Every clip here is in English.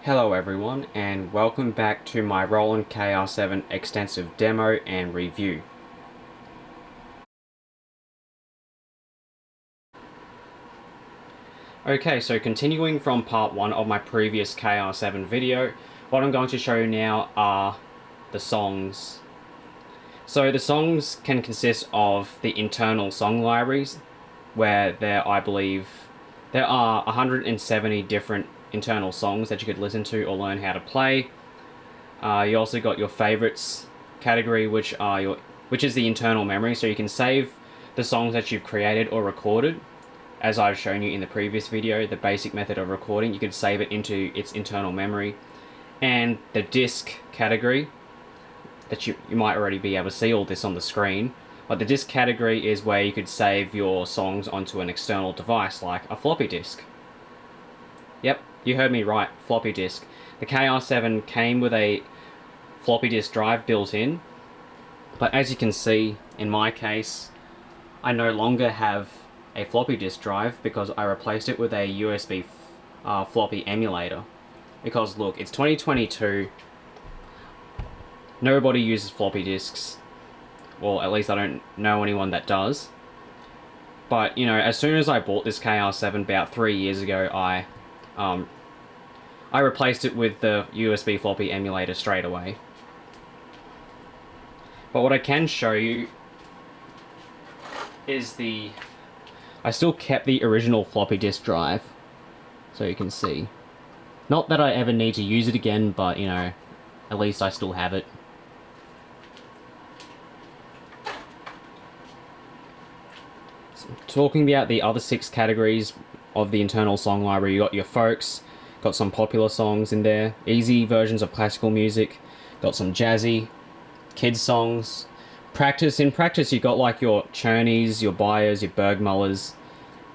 Hello everyone, and welcome back to my Roland KR-7 extensive demo and review. Okay, so continuing from part 1 of my previous KR-7 video, what I'm going to show you now are the songs. So the songs can consist of the internal song libraries, where I believe there are 170 different internal songs that you could listen to or learn how to play. You also got your favorites category, which is the internal memory, so you can save the songs that you've created or recorded. As I've shown you in the previous video, the basic method of recording, you could save it into its internal memory. And the disk category, that you might already be able to see all this on the screen, but the disk category is where you could save your songs onto an external device like a floppy disk. Yep, you heard me right, floppy disk. The KR-7 came with a floppy disk drive built in, but as you can see, in my case, I no longer have a floppy disk drive because I replaced it with a USB floppy emulator. Because look, it's 2022, nobody uses floppy disks. Well, at least I don't know anyone that does. But, you know, as soon as I bought this KR-7 about 3 years ago, I replaced it with the USB floppy emulator straight away. But what I can show you is I still kept the original floppy disk drive, so you can see. Not that I ever need to use it again, but, you know, at least I still have it. So, talking about the other 6 categories of the internal song library, you got your folks, got some popular songs in there, easy versions of classical music, got some jazzy, kids songs. In practice you got like your Churneys, your Byers, your Bergmullers,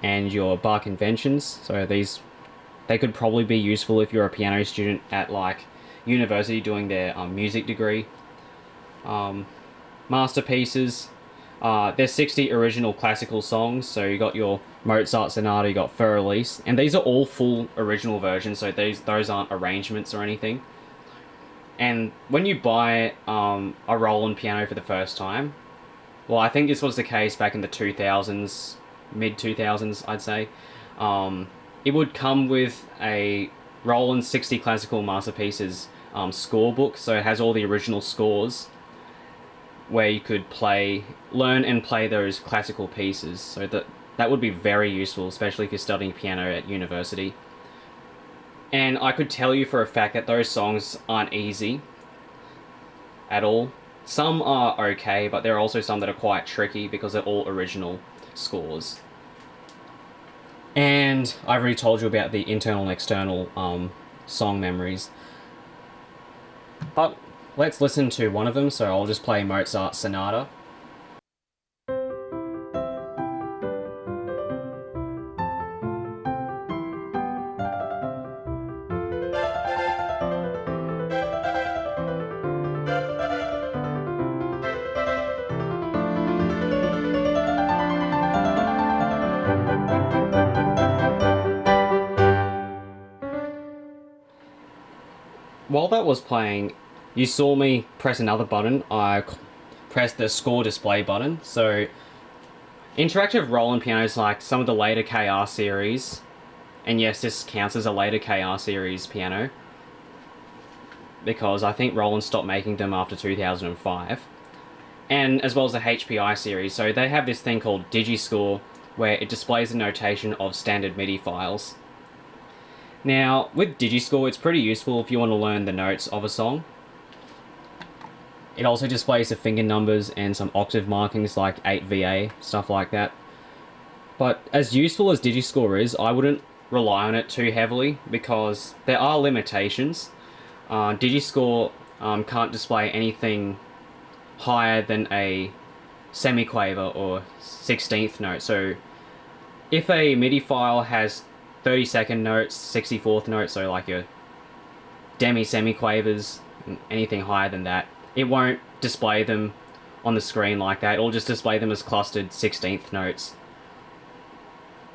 and your Bach Inventions. So they could probably be useful if you're a piano student at like university doing their music degree. Masterpieces. There's 60 original classical songs, so you got your Mozart Sonata, you got Fur Elise, and these are all full original versions, so those aren't arrangements or anything. And when you buy a Roland piano for the first time, well, I think this was the case back in the 2000s, mid-2000s, I'd say, it would come with a Roland 60 Classical Masterpieces score book, so it has all the original scores, where you could learn and play those classical pieces. So that would be very useful, especially if you're studying piano at university. And I could tell you for a fact that those songs aren't easy at all. Some are okay, but there are also some that are quite tricky because they're all original scores. And I've already told you about the internal and external song memories. But let's listen to one of them, so I'll just play Mozart Sonata. While that was playing, you saw me press another button. I pressed the score display button. So interactive Roland pianos like some of the later KR series, and yes, this counts as a later KR series piano, because I think Roland stopped making them after 2005, and as well as the HPI series. So they have this thing called Digiscore, where it displays the notation of standard MIDI files. Now, with Digiscore, it's pretty useful if you want to learn the notes of a song. It also displays the finger numbers and some octave markings like 8VA, stuff like that. But as useful as Digiscore is, I wouldn't rely on it too heavily because there are limitations. Digiscore can't display anything higher than a semiquaver or 16th note. So if a MIDI file has 32nd notes, 64th notes, so like your demi-semiquavers, anything higher than that, it won't display them on the screen like that. It'll just display them as clustered 16th notes.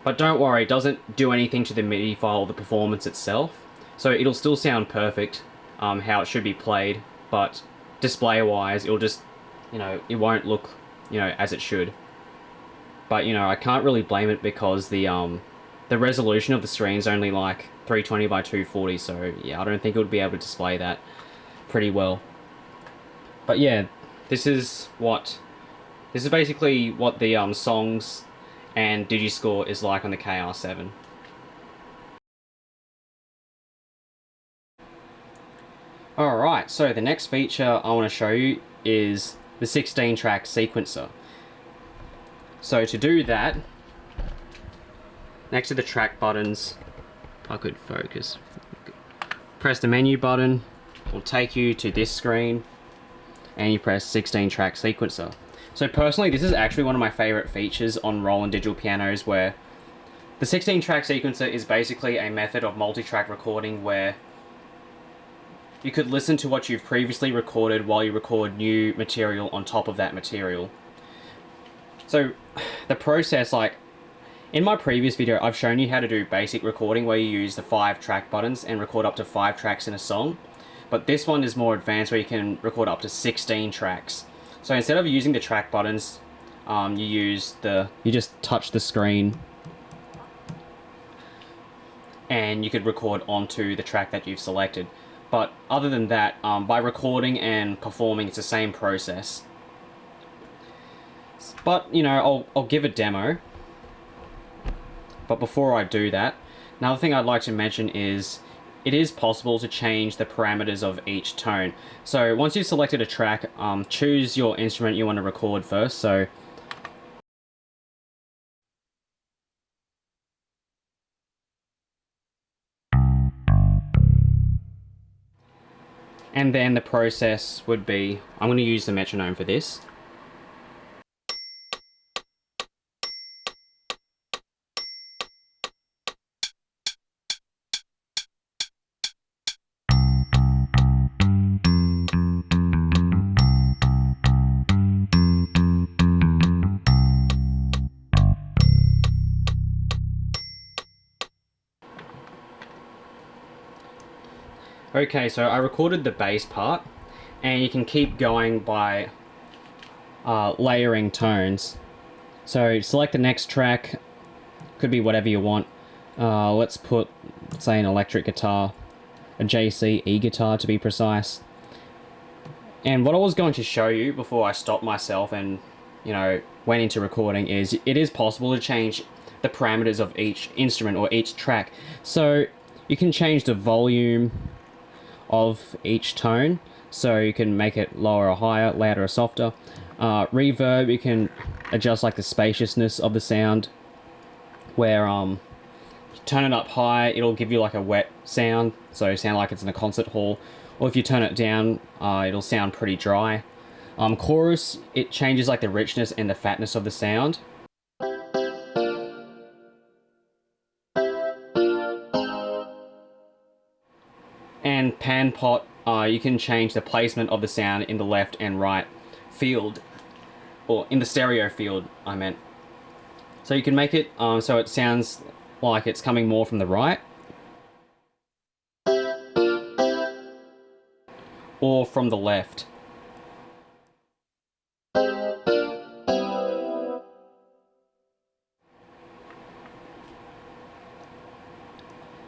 But don't worry, it doesn't do anything to the MIDI file or the performance itself. So it'll still sound perfect, how it should be played, but display-wise, it'll just, it won't look, as it should. But, I can't really blame it because the resolution of the screen is only like 320 by 240, so yeah, I don't think it would be able to display that pretty well. But yeah, this is basically what the songs and Digiscore is like on the KR-7. Alright, so the next feature I want to show you is the 16-track sequencer. So to do that, next to the track buttons, if I could focus, press the menu button, it will take you to this screen, and you press 16-track sequencer. So personally, this is actually one of my favorite features on Roland digital pianos, where the 16-track sequencer is basically a method of multi-track recording where you could listen to what you've previously recorded while you record new material on top of that material. So the process, like in my previous video, I've shown you how to do basic recording where you use the 5 track buttons and record up to 5 tracks in a song. But this one is more advanced where you can record up to 16 tracks. So instead of using the track buttons, you just touch the screen and you could record onto the track that you've selected. But other than that, by recording and performing, it's the same process. But, I'll give a demo. But before I do that, another thing I'd like to mention is it is possible to change the parameters of each tone. So once you've selected a track, choose your instrument you want to record first. And then the process would be, I'm going to use the metronome for this. Okay, so I recorded the bass part, and you can keep going by layering tones. So select the next track, could be whatever you want. Let's say an electric guitar, a JC E-guitar to be precise. And what I was going to show you before I stopped myself and, went into recording is it is possible to change the parameters of each instrument or each track. So you can change the volume of each tone, so you can make it lower or higher, louder or softer. Reverb, you can adjust like the spaciousness of the sound, where you turn it up high, it'll give you like a wet sound, so it sound like it's in a concert hall, or if you turn it down, it'll sound pretty dry. Chorus, it changes like the richness and the fatness of the sound. And pan pot, you can change the placement of the sound in the left and right field, or in the stereo field, I meant. So you can make it so it sounds like it's coming more from the right or from the left.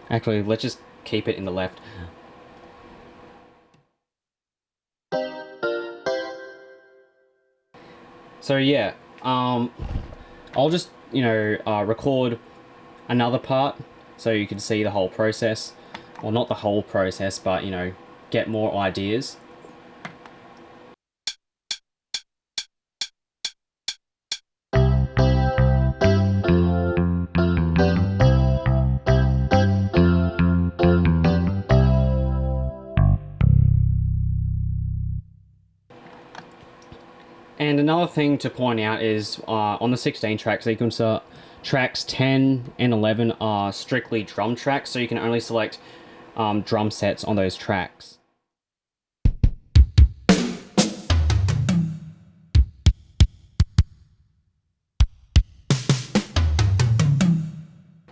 Actually, let's just keep it in the left. So yeah, I'll just, record another part so you can see the whole process. Well, not the whole process, but, get more ideas. And another thing to point out is on the 16-track sequencer, tracks 10 and 11 are strictly drum tracks, so you can only select drum sets on those tracks.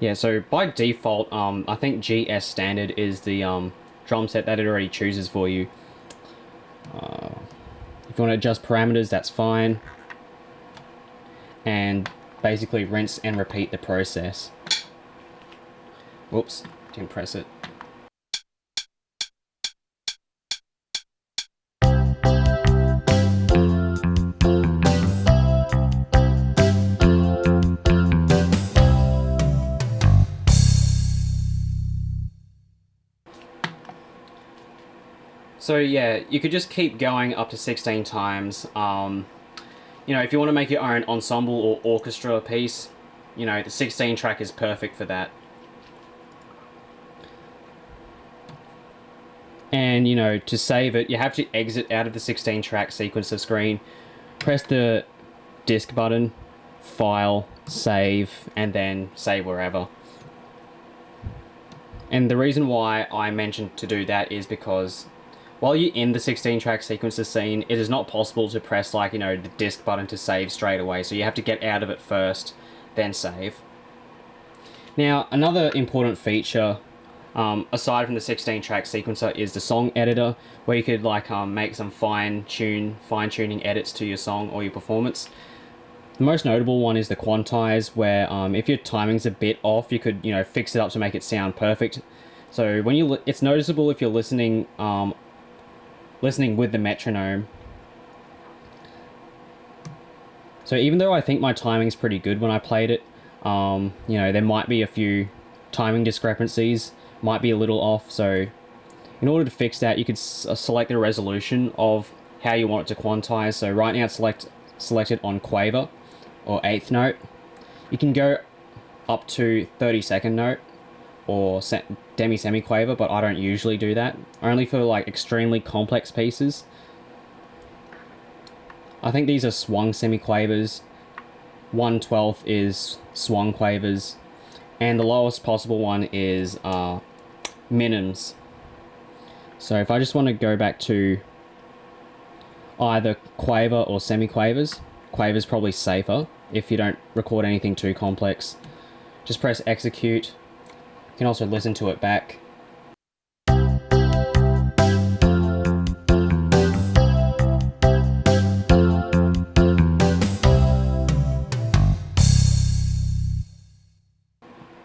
Yeah, so by default, I think GS standard is the drum set that it already chooses for you. If you want to adjust parameters, that's fine. And basically rinse and repeat the process. Whoops, didn't press it. So yeah, you could just keep going up to 16 times. You know, if you want to make your own ensemble or orchestra piece, you know, the 16 track is perfect for that. And, you know, to save it, you have to exit out of the 16 track sequencer screen, press the disk button, file, save, and then save wherever. And the reason why I mentioned to do that is because while you're in the 16 track sequencer scene, it is not possible to press, like, you know, the disk button to save straight away. So you have to get out of it first, then save. Now, another important feature, aside from the 16 track sequencer, is the song editor, where you could, like, make some fine-tuning edits to your song or your performance. The most notable one is the quantize, where if your timing's a bit off, you could, you know, fix it up to make it sound perfect. So when it's noticeable if you're listening with the metronome. So even though I think my timing's pretty good when I played it, you know, there might be a few timing discrepancies, might be a little off. So in order to fix that, you could select the resolution of how you want it to quantize. So right now it's selected on quaver or eighth note. You can go up to 32nd note or demi-semi-quaver, but I don't usually do that. Only for, like, extremely complex pieces. I think these are swung semi-quavers. 1/12 is swung quavers. And the lowest possible one is minims. So if I just want to go back to either quaver or semi-quavers, quaver's probably safer if you don't record anything too complex. Just press execute. You can also listen to it back.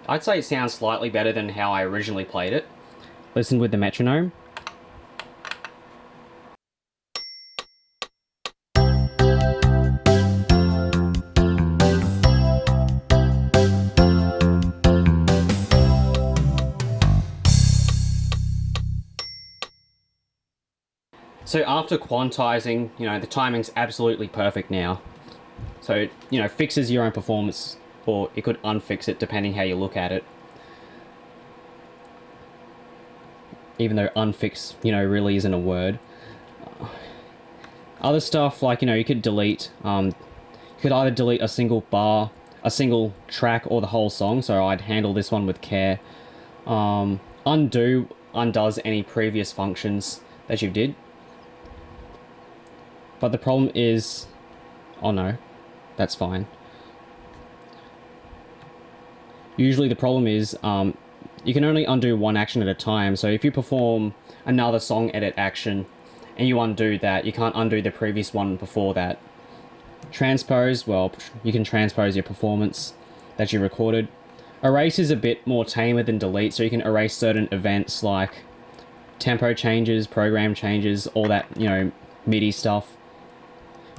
I'd say it sounds slightly better than how I originally played it. Listen with the metronome. So after quantizing, you know, the timing's absolutely perfect now. So, you know, fixes your own performance, or it could unfix it depending how you look at it. Even though unfix, you know, really isn't a word. Other stuff, like, you know, you could delete, you could either delete a single bar, a single track, or the whole song, so I'd handle this one with care. Undo undoes any previous functions that you did. But the problem is, oh no, that's fine. Usually the problem is, you can only undo one action at a time, so if you perform another song edit action and you undo that, you can't undo the previous one before that. Transpose, well, you can transpose your performance that you recorded. Erase is a bit more tamer than delete, so you can erase certain events like tempo changes, program changes, all that, you know, MIDI stuff.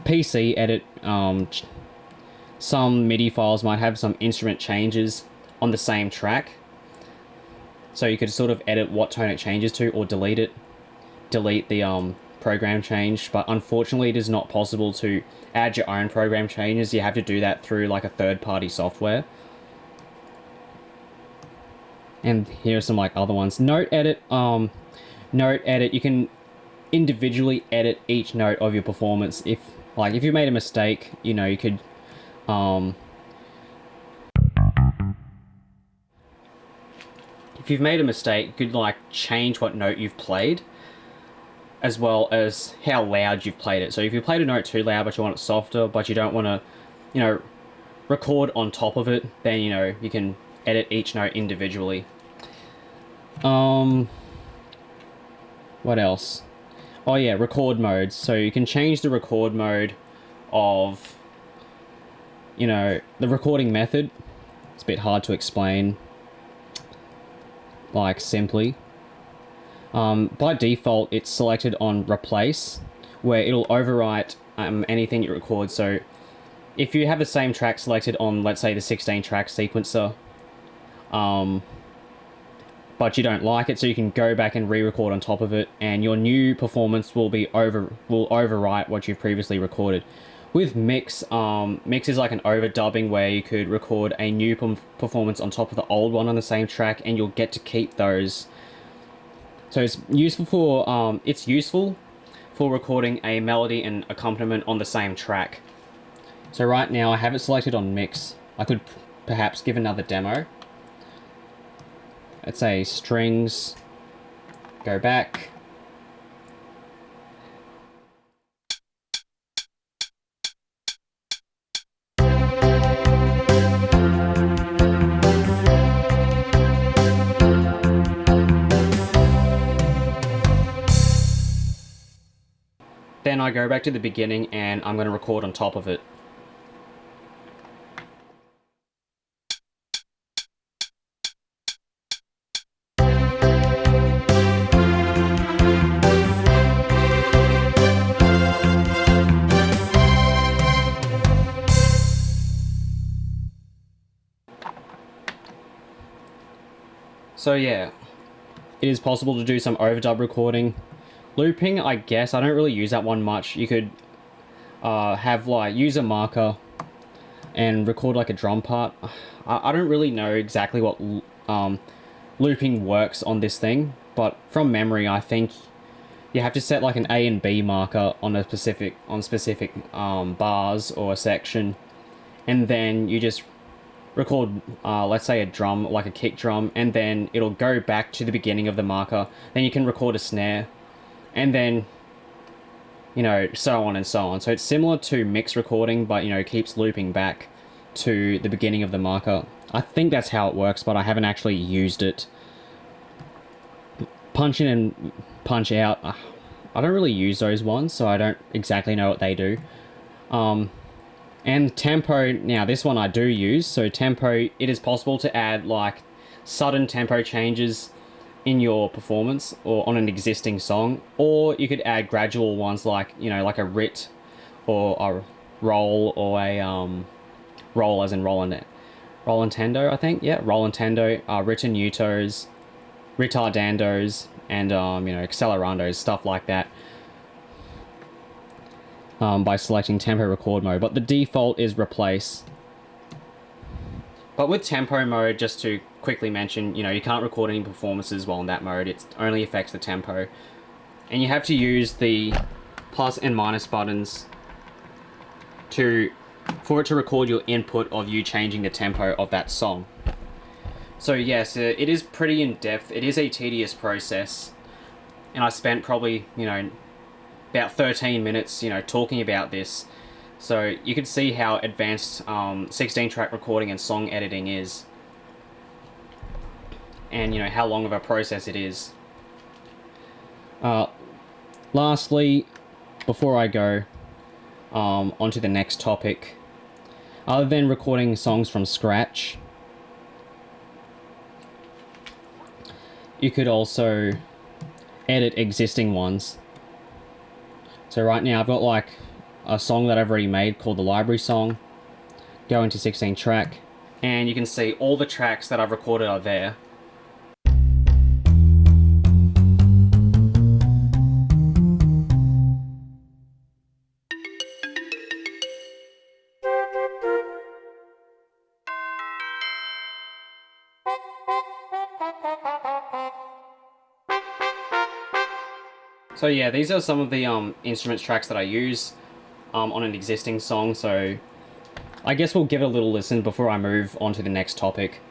PC edit, some MIDI files might have some instrument changes on the same track, so you could sort of edit what tone it changes to, or delete it, delete the program change. But unfortunately it is not possible to add your own program changes. You have to do that through, like, a third-party software. And here are some, like, other ones. Note edit, you can individually edit each note of your performance. If you made a mistake, you know, you could if you've made a mistake, you could, like, change what note you've played, as well as how loud you've played it. So if you played a note too loud but you want it softer, but you don't want to, you know, record on top of it, then, you know, you can edit each note individually. What else? Oh yeah, record modes. So you can change the record mode of, you know, the recording method. It's a bit hard to explain, like, simply. By default, it's selected on replace, where it'll overwrite anything you record. So if you have the same track selected on, let's say, the 16 track sequencer, but you don't like it, so you can go back and re-record on top of it, and your new performance will overwrite what you've previously recorded. With mix, mix is like an overdubbing where you could record a new performance on top of the old one on the same track, and you'll get to keep those. So it's useful for recording a melody and accompaniment on the same track. So right now I have it selected on mix. I could perhaps give another demo. Let's say strings, go back. Then I go back to the beginning and I'm going to record on top of it. So yeah, it is possible to do some overdub recording. Looping, I guess, I don't really use that one much. You could have like use a marker and record like a drum part. I don't really know exactly what looping works on this thing, but from memory I think you have to set like an A and B marker on specific bars or a section, and then you just record let's say a drum, like a kick drum, and then it'll go back to the beginning of the marker. Then you can record a snare, and then, you know, so on and so on. So it's similar to mix recording, but, you know, keeps looping back to the beginning of the marker. I think that's how it works, but I haven't actually used it. Punch in and punch out, I don't really use those ones, so I don't exactly know what they do. And tempo, now this one I do use. So tempo, it is possible to add like sudden tempo changes in your performance or on an existing song, or you could add gradual ones like, you know, like a rit or a roll, or a roll as in Rolantendo, I think. Yeah, Rolantendo, ritenutos, retardandos, and you know, accelerandos, stuff like that. By selecting tempo record mode, but the default is replace. But with tempo mode, just to quickly mention, you know, you can't record any performances while in that mode. It only affects the tempo, and you have to use the plus and minus buttons for it to record your input of you changing the tempo of that song. So yes, it is pretty in depth. It is a tedious process, and I spent probably, you know, about 13 minutes, you know, talking about this. So you can see how advanced 16-track recording and song editing is, and, you know, how long of a process it is. Lastly, before I go onto the next topic, other than recording songs from scratch, you could also edit existing ones. So right now I've got like a song that I've already made called the library song. Go into 16 track, and you can see all the tracks that I've recorded are there. So yeah, these are some of the instruments tracks that I use on an existing song, so I guess we'll give it a little listen before I move on to the next topic.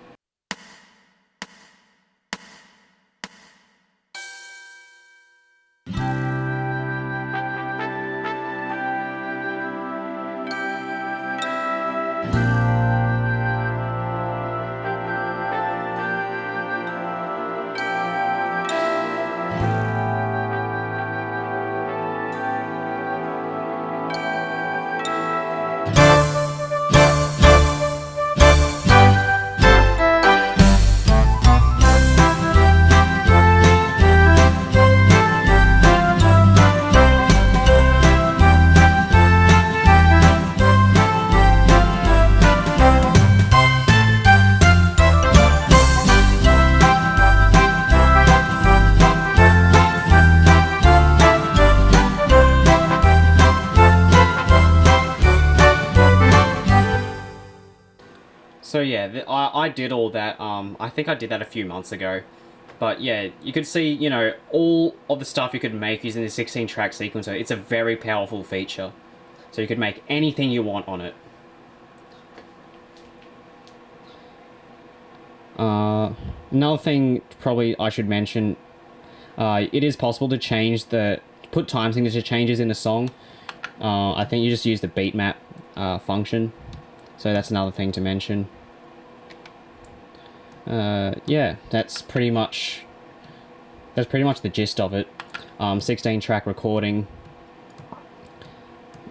So yeah, I did all that. I think I did that a few months ago. But yeah, you could see, you know, all of the stuff you could make using the 16-track sequencer. It's a very powerful feature. So you could make anything you want on it. Another thing probably I should mention, it is possible to put time signature changes in a song. I think you just use the beat map function. So that's another thing to mention. Yeah, that's pretty much the gist of it. 16-track recording,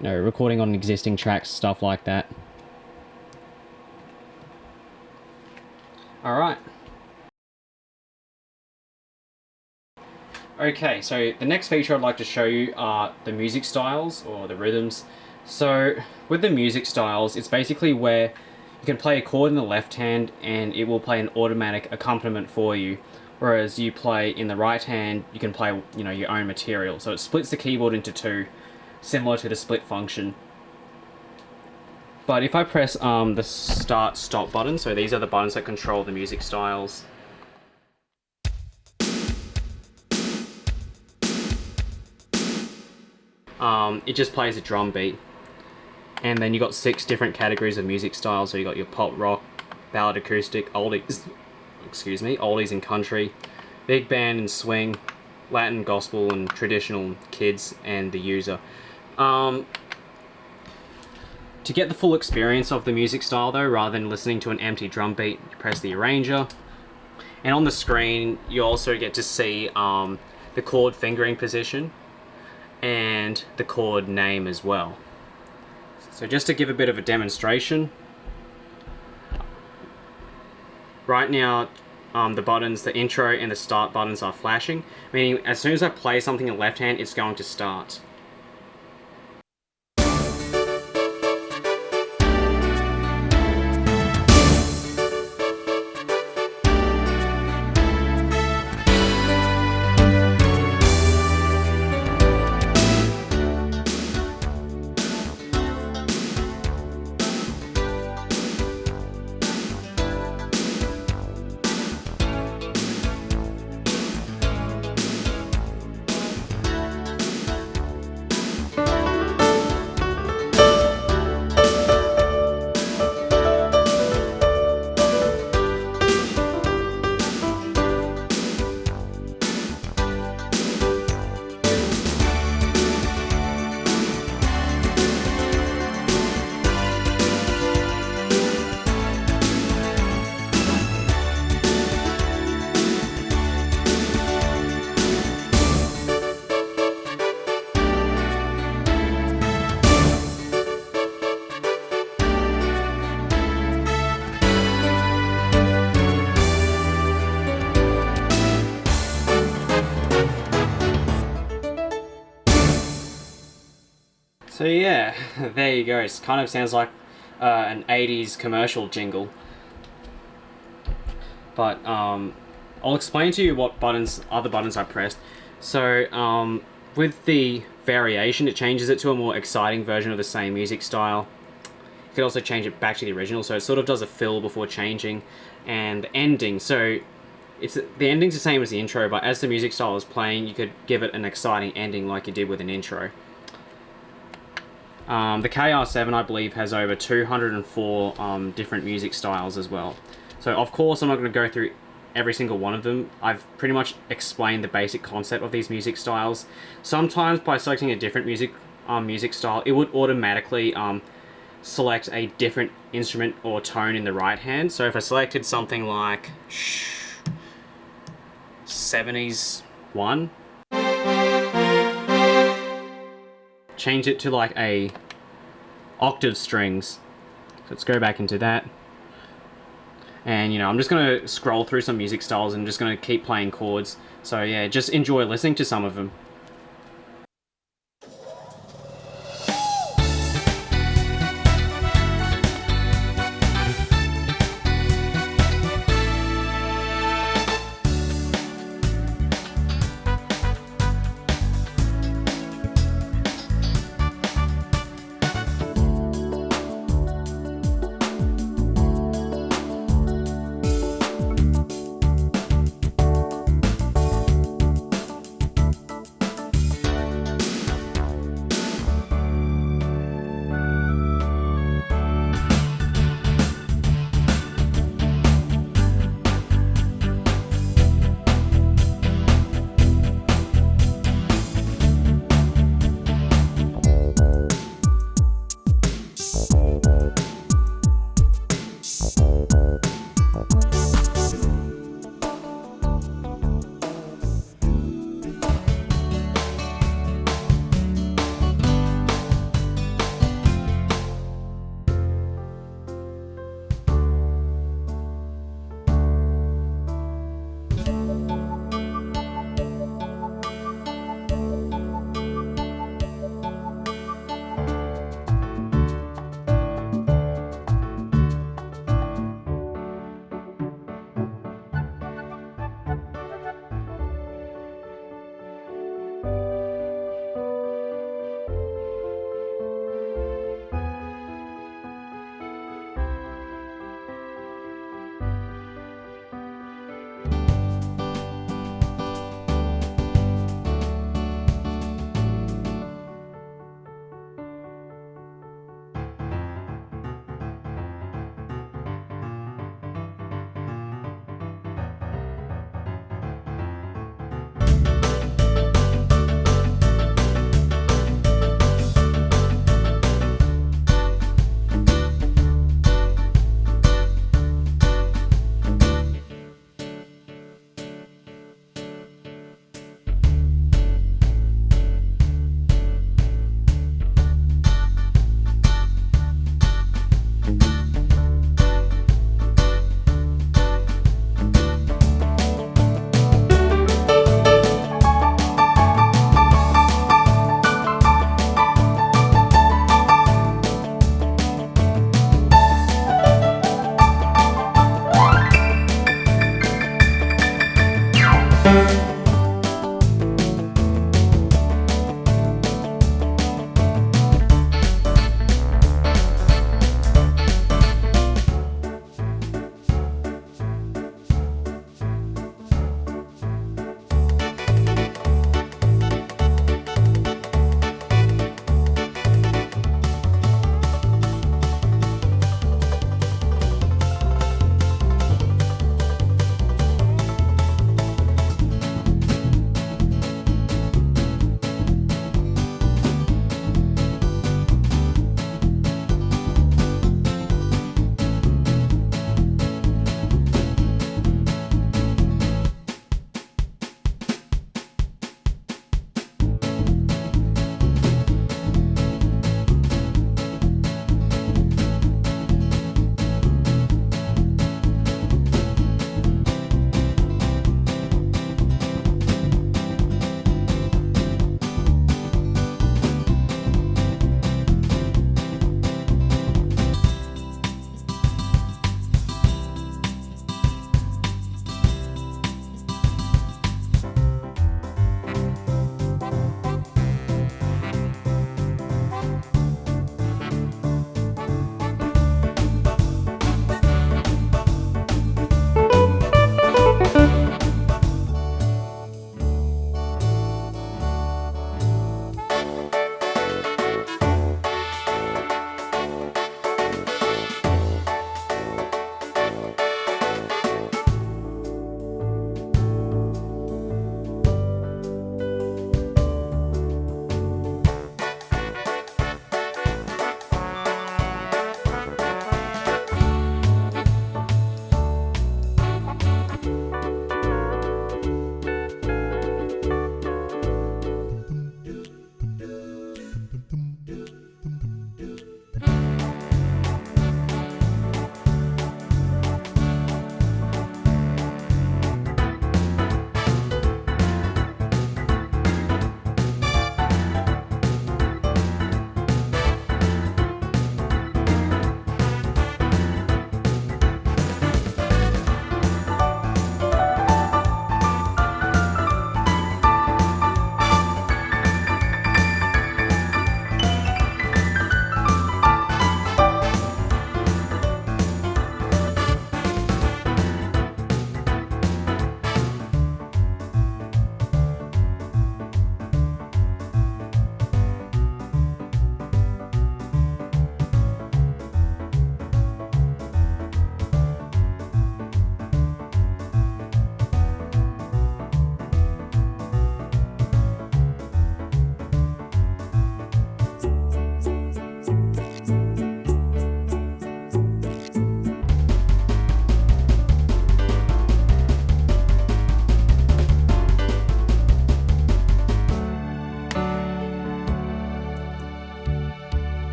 you know, recording on existing tracks, stuff like that. Alright. Okay, so the next feature I'd like to show you are the music styles, or the rhythms. So, with the music styles, it's basically where you can play a chord in the left hand and it will play an automatic accompaniment for you. Whereas you play in the right hand, you can play, you know, your own material. So it splits the keyboard into two, similar to the split function. But if I press the start stop button, so these are the buttons that control the music styles. It just plays a drum beat. And then you got 6 different categories of music styles. So you got your pop, rock, ballad, acoustic, oldies and country, big band and swing, Latin, gospel and traditional, kids and the user. To get the full experience of the music style though, rather than listening to an empty drum beat, you press the arranger. And on the screen, you also get to see the chord fingering position and the chord name as well. So just to give a bit of a demonstration, right now the buttons, the intro and the start buttons are flashing, meaning as soon as I play something in left hand, it's going to start. So yeah, there you go. It kind of sounds like an 80s commercial jingle. But I'll explain to you what other buttons I pressed. So with the variation, it changes it to a more exciting version of the same music style. You could also change it back to the original, so it sort of does a fill before changing. And the ending, so the ending's the same as the intro, but as the music style is playing, you could give it an exciting ending like you did with an intro. The KR-7, I believe, has over 204 different music styles as well. So of course I'm not going to go through every single one of them. I've pretty much explained the basic concept of these music styles. Sometimes by selecting a different music style, it would automatically select a different instrument or tone in the right hand. So if I selected something like 70s 1, change it to like a octave strings. So let's go back into that. And you know, I'm just going to scroll through some music styles and just going to keep playing chords. So yeah, just enjoy listening to some of them.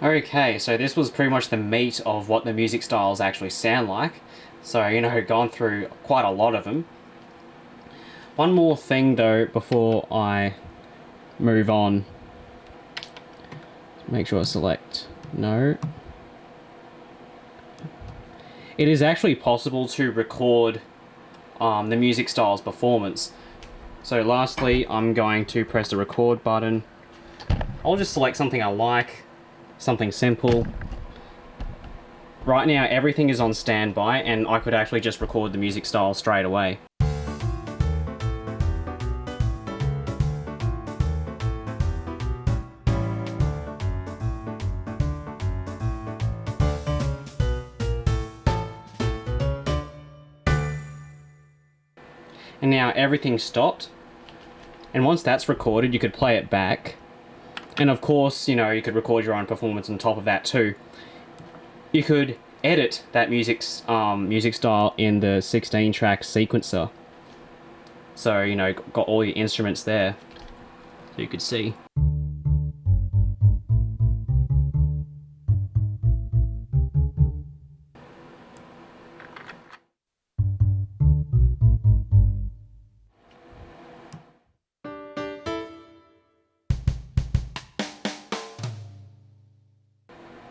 Okay, so this was pretty much the meat of what the music styles actually sound like. So, you know, gone through quite a lot of them. One more thing though before I move on. Make sure I select no. It is actually possible to record the music styles performance. So lastly, I'm going to press the record button. I'll just select something I like, something simple. Right now everything is on standby and I could actually just record the music style straight away. And now everything's stopped. And once that's recorded, you could play it back. And of course, you know, you could record your own performance on top of that too. You could edit that music style in the 16-track sequencer. So, you know, got all your instruments there, so you could see.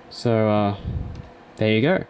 So, there you go.